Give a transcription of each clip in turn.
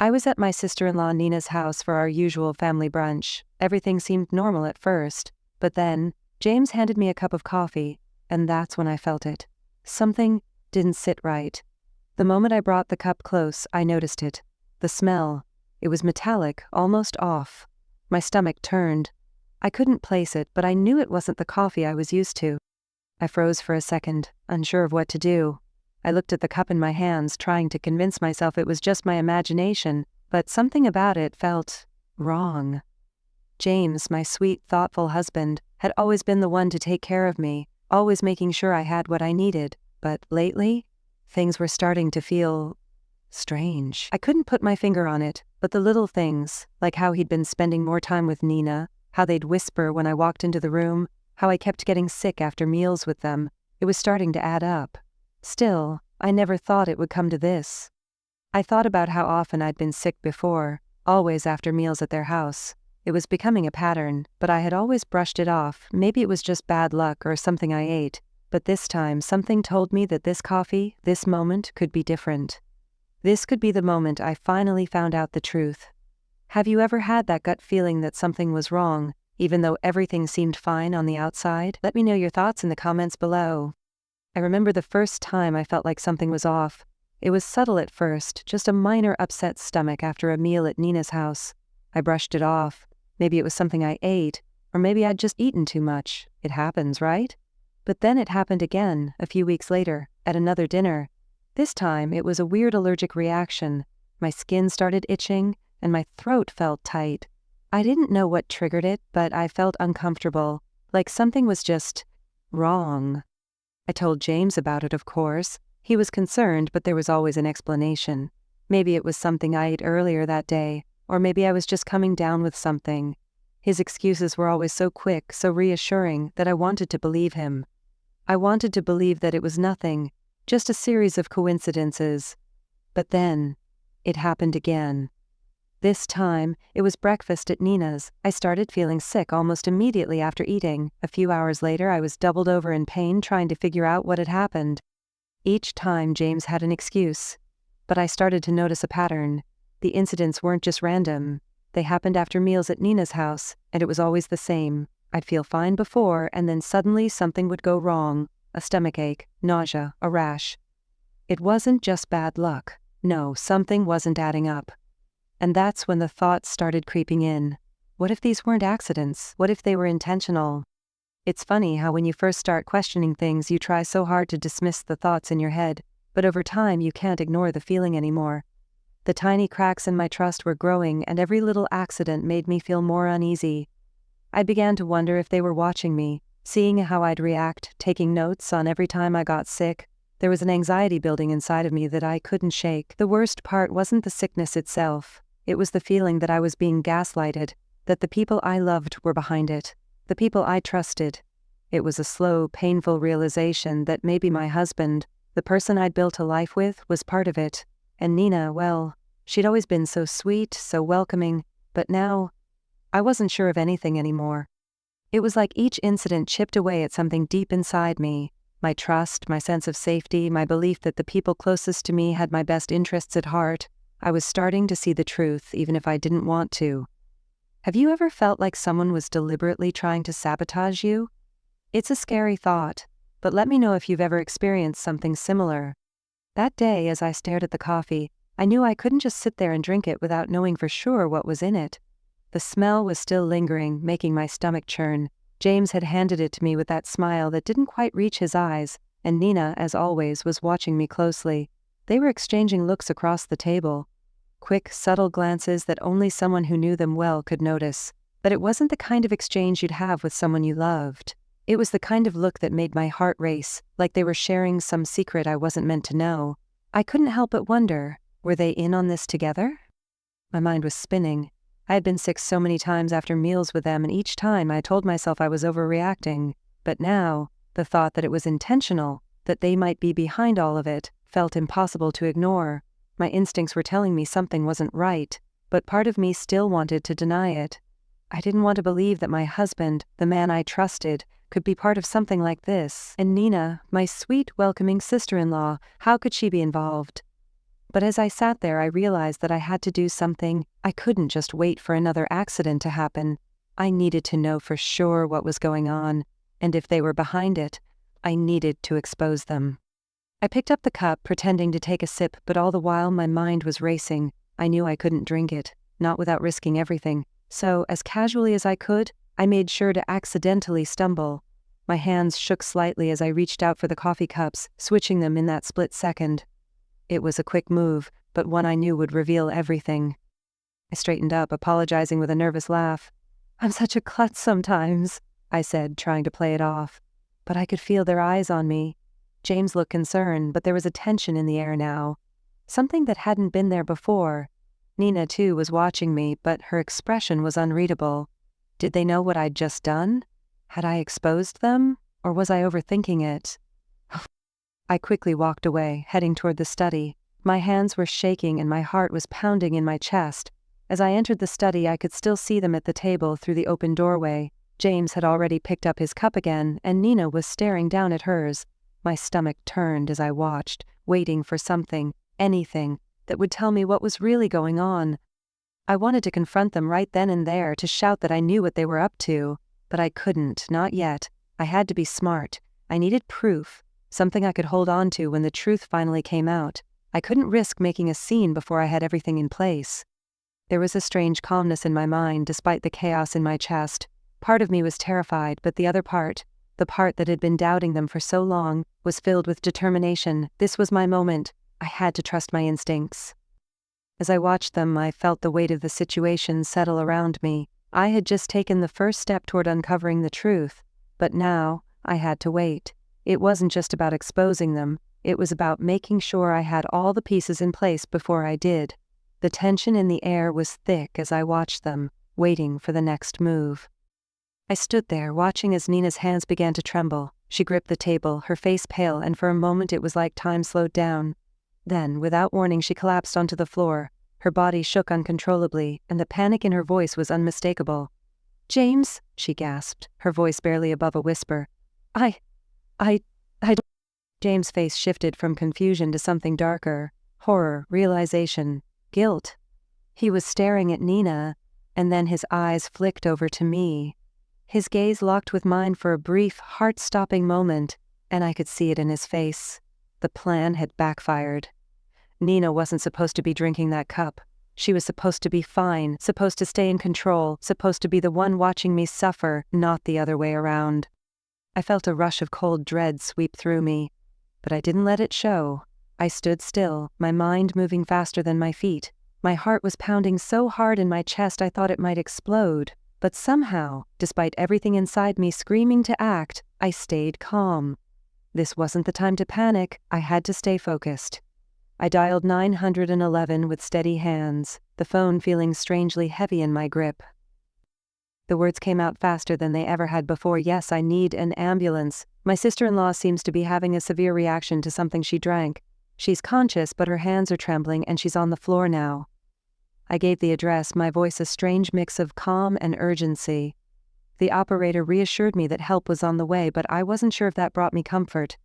I was at my sister-in-law Nina's house for our usual family brunch. Everything seemed normal at first, but then James handed me a cup of coffee, and that's when I felt it. Something didn't sit right. The moment I brought the cup close, I noticed it. The smell. It was metallic, almost off. My stomach turned. I couldn't place it, but I knew it wasn't the coffee I was used to. I froze for a second, unsure of what to do. I looked at the cup in my hands, trying to convince myself it was just my imagination, but something about it felt wrong. James, my sweet, thoughtful husband, had always been the one to take care of me, always making sure I had what I needed, but lately, things were starting to feel strange. I couldn't put my finger on it, but the little things, like how he'd been spending more time with Nina, how they'd whisper when I walked into the room, how I kept getting sick after meals with them, it was starting to add up. Still, I never thought it would come to this. I thought about how often I'd been sick before, always after meals at their house. It was becoming a pattern, but I had always brushed it off. Maybe it was just bad luck or something I ate, but this time something told me that this coffee, this moment, could be different. This could be the moment I finally found out the truth. Have you ever had that gut feeling that something was wrong, even though everything seemed fine on the outside? Let me know your thoughts in the comments below. I remember the first time I felt like something was off. It was subtle at first, just a minor upset stomach after a meal at Nina's house. I brushed it off. Maybe it was something I ate, or maybe I'd just eaten too much. It happens, right? But then it happened again, a few weeks later, at another dinner. This time, it was a weird allergic reaction. My skin started itching, and my throat felt tight. I didn't know what triggered it, but I felt uncomfortable, like something was just wrong. I told James about it, of course. He was concerned, but there was always an explanation. Maybe it was something I ate earlier that day, or maybe I was just coming down with something. His excuses were always so quick, so reassuring, that I wanted to believe him. I wanted to believe that it was nothing, just a series of coincidences. But then, it happened again. This time, it was breakfast at Nina's. I started feeling sick almost immediately after eating. A few hours later, I was doubled over in pain trying to figure out what had happened. Each time, James had an excuse. But I started to notice a pattern. The incidents weren't just random. They happened after meals at Nina's house, and it was always the same. I'd feel fine before, and then suddenly something would go wrong. A stomachache, nausea, a rash. It wasn't just bad luck. No, something wasn't adding up. And that's when the thoughts started creeping in. What if these weren't accidents? What if they were intentional? It's funny how when you first start questioning things, you try so hard to dismiss the thoughts in your head, but over time you can't ignore the feeling anymore. The tiny cracks in my trust were growing, and every little accident made me feel more uneasy. I began to wonder if they were watching me, seeing how I'd react, taking notes on every time I got sick. There was an anxiety building inside of me that I couldn't shake. The worst part wasn't the sickness itself. It was the feeling that I was being gaslighted, that the people I loved were behind it, the people I trusted. It was a slow, painful realization that maybe my husband, the person I'd built a life with, was part of it. And Nina, well, she'd always been so sweet, so welcoming, but now, I wasn't sure of anything anymore. It was like each incident chipped away at something deep inside me. My trust, my sense of safety, my belief that the people closest to me had my best interests at heart. I was starting to see the truth, even if I didn't want to. Have you ever felt like someone was deliberately trying to sabotage you? It's a scary thought, but let me know if you've ever experienced something similar. That day, as I stared at the coffee, I knew I couldn't just sit there and drink it without knowing for sure what was in it. The smell was still lingering, making my stomach churn. James had handed it to me with that smile that didn't quite reach his eyes, and Nina, as always, was watching me closely. They were exchanging looks across the table. Quick, subtle glances that only someone who knew them well could notice. But it wasn't the kind of exchange you'd have with someone you loved. It was the kind of look that made my heart race, like they were sharing some secret I wasn't meant to know. I couldn't help but wonder, were they in on this together? My mind was spinning. I had been sick so many times after meals with them, and each time I told myself I was overreacting. But now, the thought that it was intentional, that they might be behind all of it, felt impossible to ignore. My instincts were telling me something wasn't right, but part of me still wanted to deny it. I didn't want to believe that my husband, the man I trusted, could be part of something like this. And Nina, my sweet, welcoming sister-in-law, how could she be involved? But as I sat there, I realized that I had to do something. I couldn't just wait for another accident to happen. I needed to know for sure what was going on, and if they were behind it, I needed to expose them. I picked up the cup, pretending to take a sip, but all the while my mind was racing. I knew I couldn't drink it, not without risking everything. So, as casually as I could, I made sure to accidentally stumble. My hands shook slightly as I reached out for the coffee cups, switching them in that split second. It was a quick move, but one I knew would reveal everything. I straightened up, apologizing with a nervous laugh. "I'm such a klutz sometimes," I said, trying to play it off. But I could feel their eyes on me. James looked concerned, but there was a tension in the air now. Something that hadn't been there before. Nina, too, was watching me, but her expression was unreadable. Did they know what I'd just done? Had I exposed them? Or was I overthinking it? I quickly walked away, heading toward the study. My hands were shaking and my heart was pounding in my chest. As I entered the study, I could still see them at the table through the open doorway. James had already picked up his cup again, and Nina was staring down at hers. My stomach turned as I watched, waiting for something, anything, that would tell me what was really going on. I wanted to confront them right then and there, to shout that I knew what they were up to, but I couldn't, not yet. I had to be smart. I needed proof, something I could hold on to when the truth finally came out. I couldn't risk making a scene before I had everything in place. There was a strange calmness in my mind despite the chaos in my chest. Part of me was terrified, but the other part, the part that had been doubting them for so long, was filled with determination. This was my moment. I had to trust my instincts. As I watched them, I felt the weight of the situation settle around me. I had just taken the first step toward uncovering the truth, but now I had to wait. It wasn't just about exposing them, it was about making sure I had all the pieces in place before I did. The tension in the air was thick as I watched them, waiting for the next move. I stood there, watching as Nina's hands began to tremble. She gripped the table, her face pale, and for a moment it was like time slowed down. Then, without warning, she collapsed onto the floor. Her body shook uncontrollably, and the panic in her voice was unmistakable. "James," she gasped, her voice barely above a whisper. I. James' face shifted from confusion to something darker. Horror, realization, guilt. He was staring at Nina, and then his eyes flicked over to me. His gaze locked with mine for a brief, heart-stopping moment, and I could see it in his face. The plan had backfired. Nina wasn't supposed to be drinking that cup. She was supposed to be fine, supposed to stay in control, supposed to be the one watching me suffer, not the other way around. I felt a rush of cold dread sweep through me, but I didn't let it show. I stood still, my mind moving faster than my feet. My heart was pounding so hard in my chest I thought it might explode. But somehow, despite everything inside me screaming to act, I stayed calm. This wasn't the time to panic. I had to stay focused. I dialed 911 with steady hands, the phone feeling strangely heavy in my grip. The words came out faster than they ever had before. "Yes, I need an ambulance. My sister-in-law seems to be having a severe reaction to something she drank. She's conscious, but her hands are trembling and she's on the floor now." I gave the address, my voice a strange mix of calm and urgency. The operator reassured me that help was on the way, but I wasn't sure if that brought me comfort.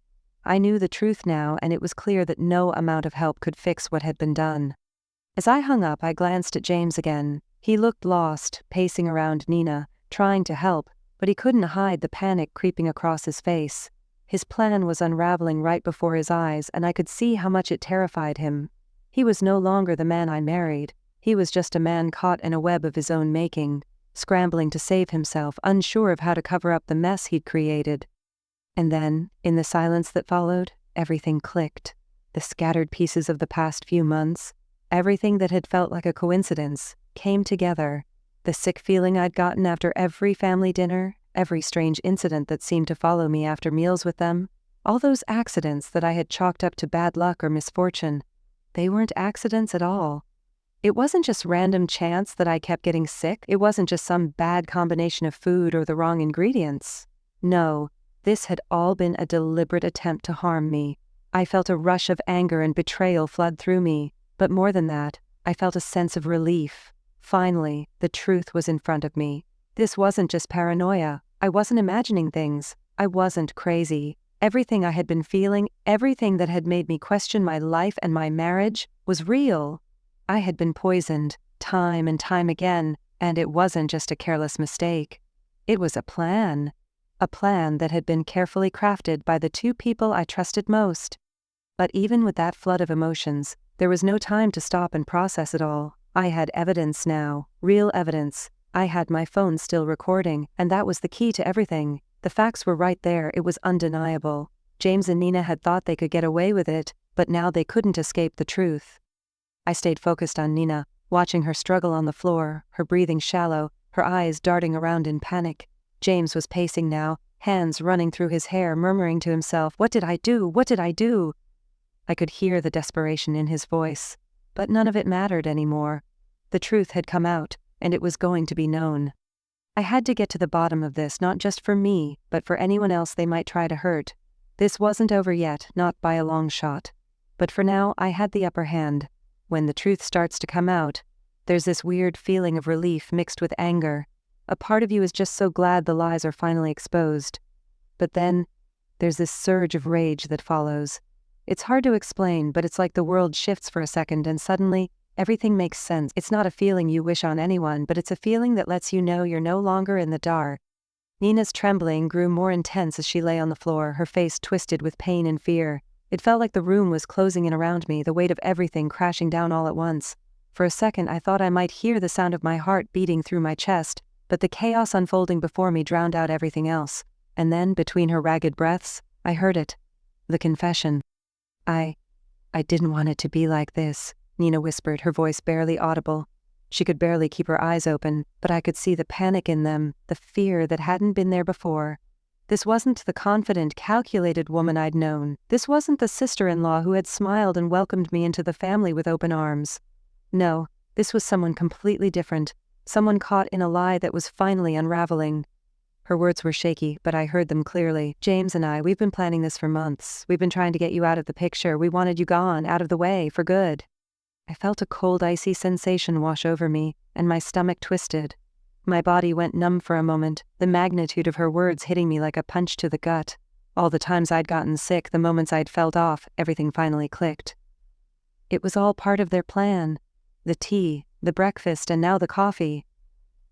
I knew the truth now, and it was clear that no amount of help could fix what had been done. As I hung up, I glanced at James again. He looked lost, pacing around Nina, trying to help, but he couldn't hide the panic creeping across his face. His plan was unraveling right before his eyes, and I could see how much it terrified him. He was no longer the man I married. He was just a man caught in a web of his own making, scrambling to save himself, unsure of how to cover up the mess he'd created. And then, in the silence that followed, everything clicked. The scattered pieces of the past few months, everything that had felt like a coincidence, came together. The sick feeling I'd gotten after every family dinner, every strange incident that seemed to follow me after meals with them, all those accidents that I had chalked up to bad luck or misfortune, they weren't accidents at all. It wasn't just random chance that I kept getting sick. It wasn't just some bad combination of food or the wrong ingredients. No, this had all been a deliberate attempt to harm me. I felt a rush of anger and betrayal flood through me, but more than that, I felt a sense of relief. Finally, the truth was in front of me. This wasn't just paranoia. I wasn't imagining things. I wasn't crazy. Everything I had been feeling, everything that had made me question my life and my marriage, was real. I had been poisoned, time and time again, and it wasn't just a careless mistake. It was a plan. A plan that had been carefully crafted by the two people I trusted most. But even with that flood of emotions, there was no time to stop and process it all. I had evidence now, real evidence. I had my phone still recording, and that was the key to everything. The facts were right there, it was undeniable. James and Nina had thought they could get away with it, but now they couldn't escape the truth. I stayed focused on Nina, watching her struggle on the floor, her breathing shallow, her eyes darting around in panic. James was pacing now, hands running through his hair, murmuring to himself, "What did I do? What did I do?" I could hear the desperation in his voice. But none of it mattered anymore. The truth had come out, and it was going to be known. I had to get to the bottom of this, not just for me, but for anyone else they might try to hurt. This wasn't over yet, not by a long shot. But for now, I had the upper hand. When the truth starts to come out, there's this weird feeling of relief mixed with anger. A part of you is just so glad the lies are finally exposed. But then, there's this surge of rage that follows. It's hard to explain, but it's like the world shifts for a second and suddenly, everything makes sense. It's not a feeling you wish on anyone, but it's a feeling that lets you know you're no longer in the dark. Nina's trembling grew more intense as she lay on the floor, her face twisted with pain and fear. It felt like the room was closing in around me, the weight of everything crashing down all at once. For a second I thought I might hear the sound of my heart beating through my chest, but the chaos unfolding before me drowned out everything else. And then, between her ragged breaths, I heard it. The confession. I didn't want it to be like this, Nina whispered, her voice barely audible. She could barely keep her eyes open, but I could see the panic in them, the fear that hadn't been there before. This wasn't the confident, calculated woman I'd known. This wasn't the sister-in-law who had smiled and welcomed me into the family with open arms. No, this was someone completely different, someone caught in a lie that was finally unraveling. Her words were shaky, but I heard them clearly. "James and we've been planning this for months. We've been trying to get you out of the picture. We wanted you gone, out of the way, for good." I felt a cold, icy sensation wash over me, and my stomach twisted. My body went numb for a moment, the magnitude of her words hitting me like a punch to the gut. All the times I'd gotten sick, the moments I'd felt off, everything finally clicked. It was all part of their plan. The tea, the breakfast, and now the coffee.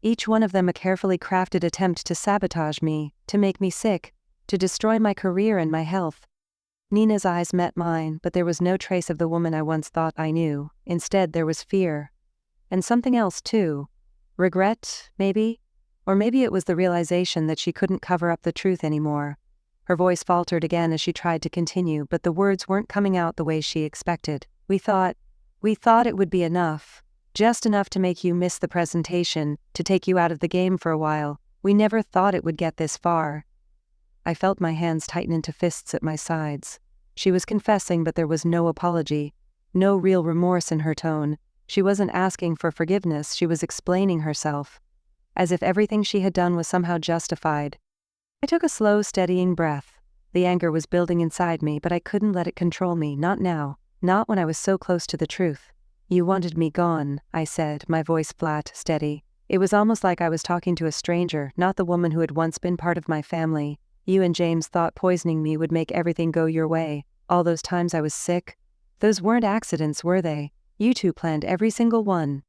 Each one of them a carefully crafted attempt to sabotage me, to make me sick, to destroy my career and my health. Nina's eyes met mine, but there was no trace of the woman I once thought I knew. Instead, there was fear. And something else, too. Regret, maybe? Or maybe it was the realization that she couldn't cover up the truth anymore. Her voice faltered again as she tried to continue, but the words weren't coming out the way she expected. We thought it would be enough. Just enough to make you miss the presentation, to take you out of the game for a while. We never thought it would get this far. I felt my hands tighten into fists at my sides. She was confessing, but there was no apology, no real remorse in her tone. She wasn't asking for forgiveness, she was explaining herself, as if everything she had done was somehow justified. I took a slow, steadying breath. The anger was building inside me, but I couldn't let it control me, not now, not when I was so close to the truth. "You wanted me gone," I said, my voice flat, steady. It was almost like I was talking to a stranger, not the woman who had once been part of my family. "You and James thought poisoning me would make everything go your way. All those times I was sick. Those weren't accidents, were they? You two planned every single one."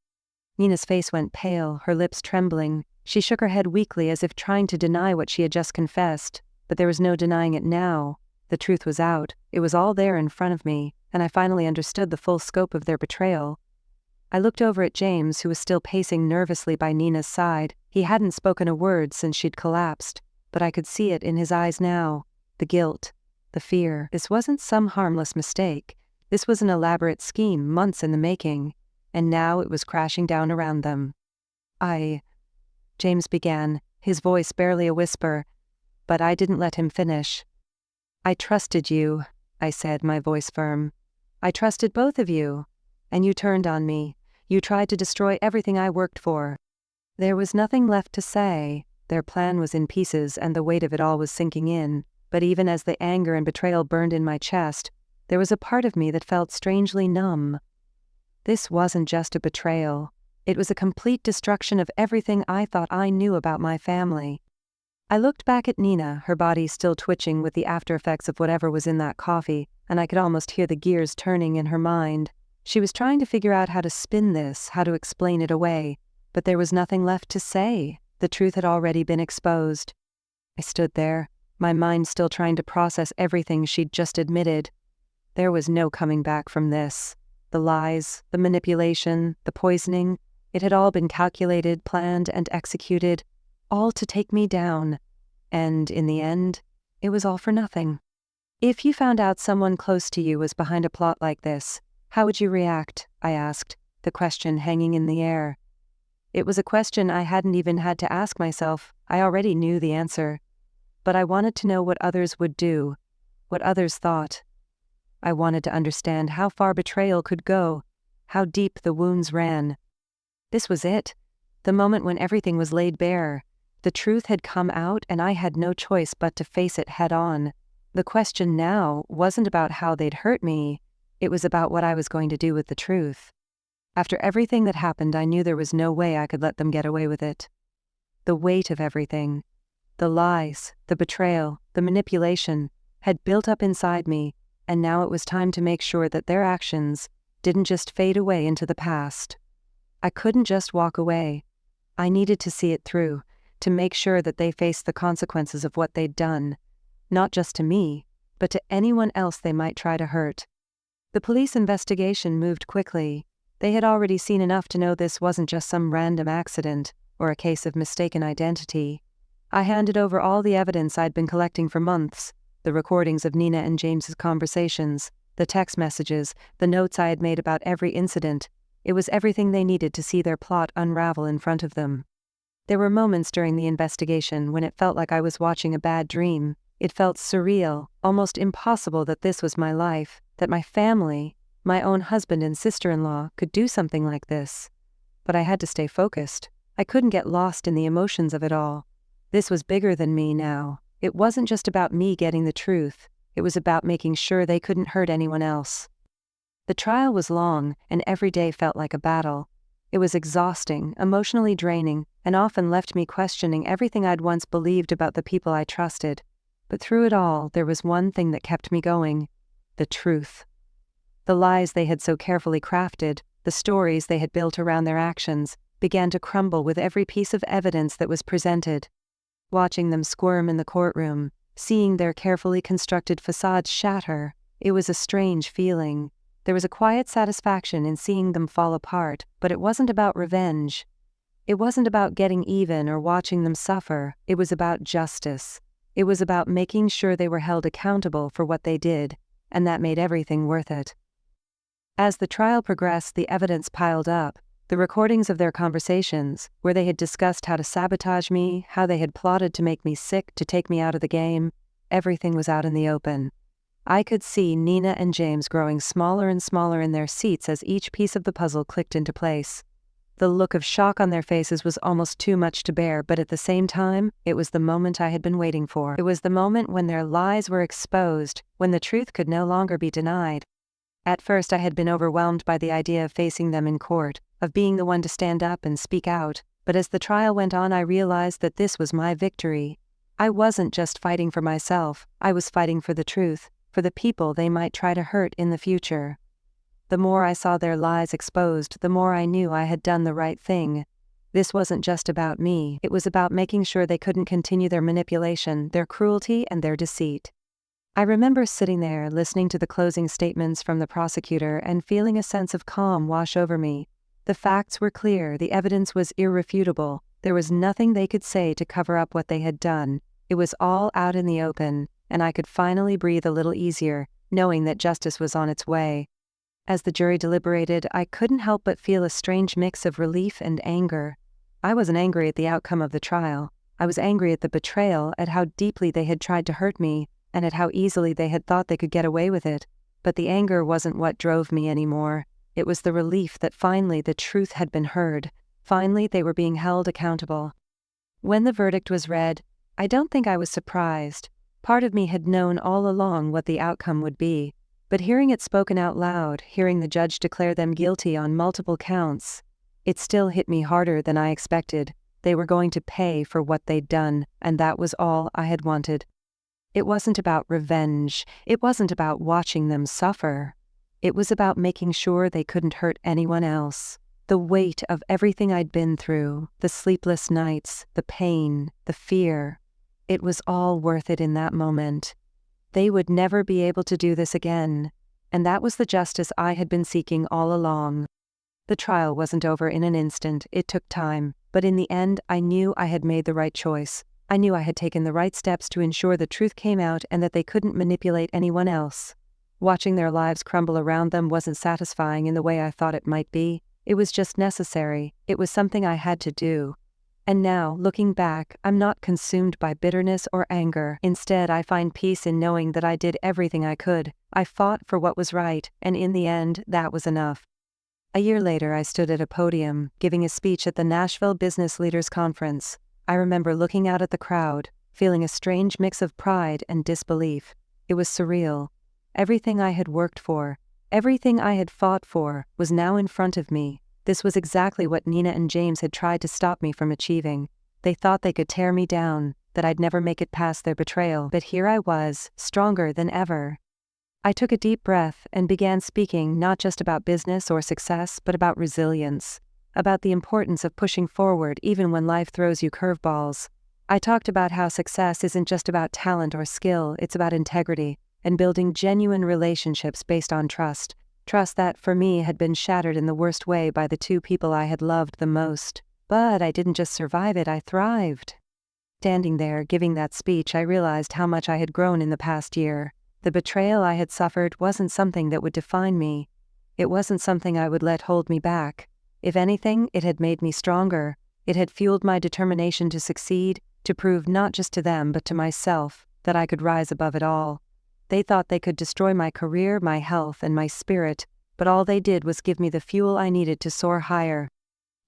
Nina's face went pale, her lips trembling. She shook her head weakly as if trying to deny what she had just confessed. But there was no denying it now. The truth was out. It was all there in front of me, and I finally understood the full scope of their betrayal. I looked over at James, who was still pacing nervously by Nina's side. He hadn't spoken a word since she'd collapsed, but I could see it in his eyes now. The guilt, the fear. This wasn't some harmless mistake. This was an elaborate scheme, months in the making, and now it was crashing down around them. James began, his voice barely a whisper, but I didn't let him finish. "I trusted you," I said, my voice firm. "I trusted both of you, and you turned on me. You tried to destroy everything I worked for." There was nothing left to say. Their plan was in pieces, and the weight of it all was sinking in. But even as the anger and betrayal burned in my chest, there was a part of me that felt strangely numb. This wasn't just a betrayal. It was a complete destruction of everything I thought I knew about my family. I looked back at Nina, her body still twitching with the aftereffects of whatever was in that coffee, and I could almost hear the gears turning in her mind. She was trying to figure out how to spin this, how to explain it away, but there was nothing left to say. The truth had already been exposed. I stood there, my mind still trying to process everything she'd just admitted. There was no coming back from this. The lies, the manipulation, the poisoning, it had all been calculated, planned, and executed, all to take me down. And in the end, it was all for nothing. If you found out someone close to you was behind a plot like this, how would you react? I asked, the question hanging in the air. It was a question I hadn't even had to ask myself. I already knew the answer. But I wanted to know what others would do, what others thought. I wanted to understand how far betrayal could go, how deep the wounds ran. This was it, the moment when everything was laid bare. The truth had come out and I had no choice but to face it head on. The question now wasn't about how they'd hurt me, it was about what I was going to do with the truth. After everything that happened, I knew there was no way I could let them get away with it. The weight of everything, the lies, the betrayal, the manipulation, had built up inside me, and now it was time to make sure that their actions didn't just fade away into the past. I couldn't just walk away. I needed to see it through, to make sure that they faced the consequences of what they'd done, not just to me, but to anyone else they might try to hurt. The police investigation moved quickly. They had already seen enough to know this wasn't just some random accident or a case of mistaken identity. I handed over all the evidence I'd been collecting for months, the recordings of Nina and James's conversations, the text messages, the notes I had made about every incident. It was everything they needed to see their plot unravel in front of them. There were moments during the investigation when it felt like I was watching a bad dream. It felt surreal, almost impossible that this was my life, that my family, my own husband and sister-in-law, could do something like this. But I had to stay focused. I couldn't get lost in the emotions of it all. This was bigger than me now. It wasn't just about me getting the truth. It was about making sure they couldn't hurt anyone else. The trial was long, and every day felt like a battle. It was exhausting, emotionally draining, and often left me questioning everything I'd once believed about the people I trusted. But through it all, there was one thing that kept me going: the truth. The lies they had so carefully crafted, the stories they had built around their actions, began to crumble with every piece of evidence that was presented. Watching them squirm in the courtroom, seeing their carefully constructed facades shatter, it was a strange feeling. There was a quiet satisfaction in seeing them fall apart, but it wasn't about revenge. It wasn't about getting even or watching them suffer. It was about justice. It was about making sure they were held accountable for what they did, and that made everything worth it. As the trial progressed, the evidence piled up. The recordings of their conversations, where they had discussed how to sabotage me, how they had plotted to make me sick, to take me out of the game, everything was out in the open. I could see Nina and James growing smaller and smaller in their seats as each piece of the puzzle clicked into place. The look of shock on their faces was almost too much to bear, but at the same time, it was the moment I had been waiting for. It was the moment when their lies were exposed, when the truth could no longer be denied. At first I had been overwhelmed by the idea of facing them in court, of being the one to stand up and speak out, but as the trial went on I realized that this was my victory. I wasn't just fighting for myself, I was fighting for the truth, for the people they might try to hurt in the future. The more I saw their lies exposed, the more I knew I had done the right thing. This wasn't just about me, it was about making sure they couldn't continue their manipulation, their cruelty, and their deceit. I remember sitting there, listening to the closing statements from the prosecutor and feeling a sense of calm wash over me. The facts were clear, the evidence was irrefutable, there was nothing they could say to cover up what they had done. It was all out in the open, and I could finally breathe a little easier, knowing that justice was on its way. As the jury deliberated, I couldn't help but feel a strange mix of relief and anger. I wasn't angry at the outcome of the trial. I was angry at the betrayal, at how deeply they had tried to hurt me, and at how easily they had thought they could get away with it. But the anger wasn't what drove me anymore. It was the relief that finally the truth had been heard. Finally they were being held accountable. When the verdict was read, I don't think I was surprised. Part of me had known all along what the outcome would be. But hearing it spoken out loud, hearing the judge declare them guilty on multiple counts, it still hit me harder than I expected. They were going to pay for what they'd done, and that was all I had wanted. It wasn't about revenge. It wasn't about watching them suffer. It was about making sure they couldn't hurt anyone else. The weight of everything I'd been through, the sleepless nights, the pain, the fear, it was all worth it in that moment. They would never be able to do this again, and that was the justice I had been seeking all along. The trial wasn't over in an instant. It took time, but in the end I knew I had made the right choice. I knew I had taken the right steps to ensure the truth came out and that they couldn't manipulate anyone else. Watching their lives crumble around them wasn't satisfying in the way I thought it might be. It was just necessary. It was something I had to do. And now, looking back, I'm not consumed by bitterness or anger. Instead, I find peace in knowing that I did everything I could. I fought for what was right, and in the end, that was enough. A year later, I stood at a podium, giving a speech at the Nashville Business Leaders Conference. I remember looking out at the crowd, feeling a strange mix of pride and disbelief. It was surreal. Everything I had worked for, everything I had fought for, was now in front of me. This was exactly what Nina and James had tried to stop me from achieving. They thought they could tear me down, that I'd never make it past their betrayal. But here I was, stronger than ever. I took a deep breath and began speaking not just about business or success, but about resilience, about the importance of pushing forward even when life throws you curveballs. I talked about how success isn't just about talent or skill, it's about integrity, and building genuine relationships based on trust. Trust that, for me, had been shattered in the worst way by the two people I had loved the most. But I didn't just survive it, I thrived. Standing there, giving that speech, I realized how much I had grown in the past year. The betrayal I had suffered wasn't something that would define me. It wasn't something I would let hold me back. If anything, it had made me stronger. It had fueled my determination to succeed, to prove not just to them but to myself that I could rise above it all. They thought they could destroy my career, my health, and my spirit, but all they did was give me the fuel I needed to soar higher.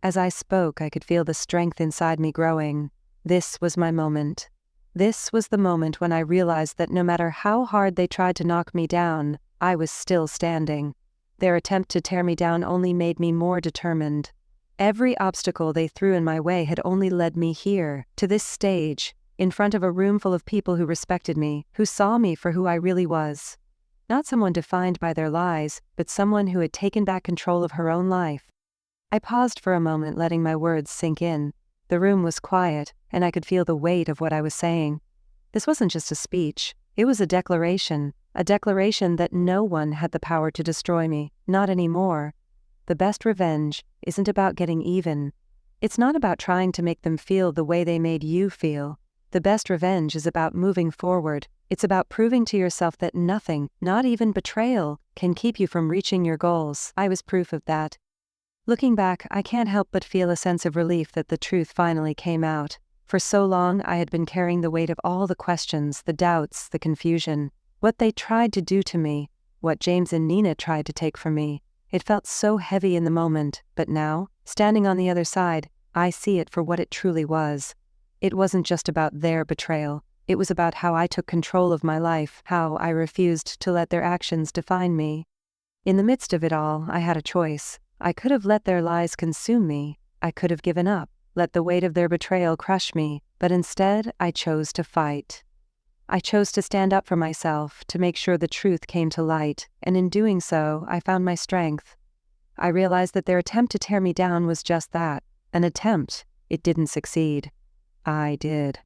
As I spoke, I could feel the strength inside me growing. This was my moment. This was the moment when I realized that no matter how hard they tried to knock me down, I was still standing. Their attempt to tear me down only made me more determined. Every obstacle they threw in my way had only led me here, to this stage, in front of a room full of people who respected me, who saw me for who I really was. Not someone defined by their lies, but someone who had taken back control of her own life. I paused for a moment, letting my words sink in. The room was quiet, and I could feel the weight of what I was saying. This wasn't just a speech, it was a declaration that no one had the power to destroy me, not anymore. The best revenge isn't about getting even. It's not about trying to make them feel the way they made you feel. The best revenge is about moving forward. It's about proving to yourself that nothing, not even betrayal, can keep you from reaching your goals. I was proof of that. Looking back, I can't help but feel a sense of relief that the truth finally came out. For so long, I had been carrying the weight of all the questions, the doubts, the confusion. What they tried to do to me, what James and Nina tried to take from me. It felt so heavy in the moment, but now, standing on the other side, I see it for what it truly was. It wasn't just about their betrayal. It was about how I took control of my life, how I refused to let their actions define me. In the midst of it all, I had a choice. I could have let their lies consume me. I could have given up, let the weight of their betrayal crush me, but instead I chose to fight. I chose to stand up for myself, to make sure the truth came to light, and in doing so, I found my strength. I realized that their attempt to tear me down was just that, an attempt. It didn't succeed. I did.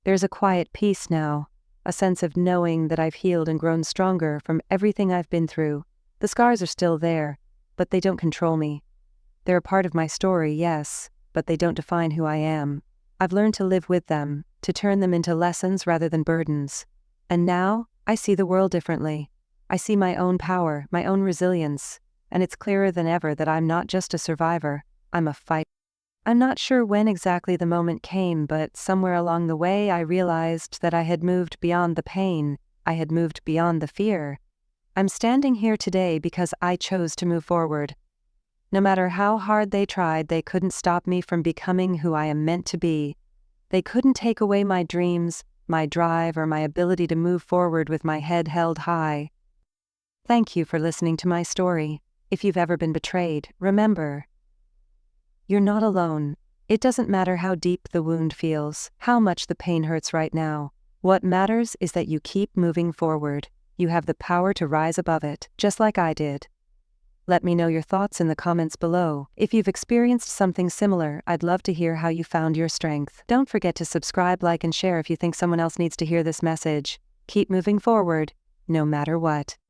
There's a quiet peace now, a sense of knowing that I've healed and grown stronger from everything I've been through. The scars are still there, but they don't control me. They're a part of my story, yes, but they don't define who I am. I've learned to live with them, to turn them into lessons rather than burdens. And now, I see the world differently. I see my own power, my own resilience, and it's clearer than ever that I'm not just a survivor, I'm a fighter. I'm not sure when exactly the moment came, but somewhere along the way I realized that I had moved beyond the pain, I had moved beyond the fear. I'm standing here today because I chose to move forward. No matter how hard they tried, they couldn't stop me from becoming who I am meant to be. They couldn't take away my dreams, my drive, or my ability to move forward with my head held high. Thank you for listening to my story. If you've ever been betrayed, remember, you're not alone. It doesn't matter how deep the wound feels, how much the pain hurts right now. What matters is that you keep moving forward. You have the power to rise above it, just like I did. Let me know your thoughts in the comments below. If you've experienced something similar, I'd love to hear how you found your strength. Don't forget to subscribe, like, and share if you think someone else needs to hear this message. Keep moving forward, no matter what.